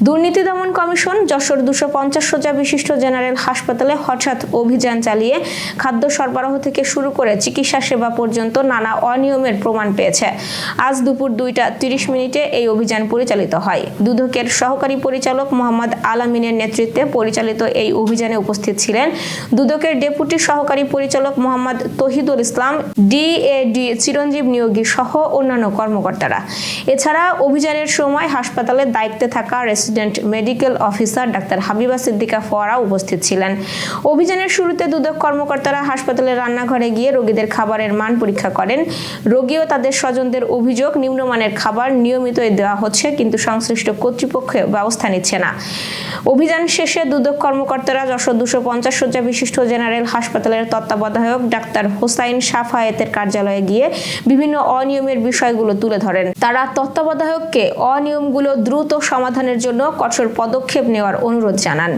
দুর্নীতি দমন কমিশন যশোর 250 শয্যা বিশিষ্ট জেনারেল হাসপাতালে হঠাৎ অভিযান চালিয়ে খাদ্য সরবরাহ থেকে শুরু করে চিকিৎসা সেবা পর্যন্ত নানা অনিয়মের প্রমাণ পেয়েছে। আজ দুপুর 2:30 এই অভিযান পরিচালিত হয়। দুদকের সহকারী পরিচালক মোহাম্মদ আলামিনের নেতৃত্বে পরিচালিত এই অভিযানে উপস্থিত ছিলেন দুদকের ডেপুটি সহকারী পরিচালক মোহাম্মদ তহিদুল ইসলাম, ডিএডি চিরঞ্জীব নিয়োগী সহ অন্যান্য কর্মকর্তারা। এছাড়া অভিযানের সময় হাসপাতালের দায়িত্বে থাকা রেসিডেন্ট মেডিকেল অফিসার ডাক্তার হাবিবা সিদ্দিকা ফোয়ারা উপস্থিত ছিলেন। অভিযানের শুরুতে দুদক কর্মকর্তারা হাসপাতালের রান্নাঘরে গিয়ে রোগীদের খাবারের মান পরীক্ষা করেন। রোগী ও তাদের স্বজনদের অভিযোগ, নিম্নমানের খাবার নিয়মিতই দেওয়া হচ্ছে কিন্তু সংশ্লিষ্ট কর্তৃপক্ষ ব্যবস্থা নিচ্ছে না। অভিযান শেষে দুদক কর্মকর্তারা যশোর 250 শয্যা বিশিষ্ট জেনারেল হাসপাতালের তত্ত্বাবধায়ক ডাক্তার হোসাইন সাফায়েতের কার্যালয়ে গিয়ে বিভিন্ন অনিয়মের বিষয়গুলো তুলে ধরেন। তারা তত্ত্বাবধায়ককে অনিয়মগুলো দ্রুত সমাধানের জন্য কঠোর পদক্ষেপ নেওয়ার অনুরোধ জানান।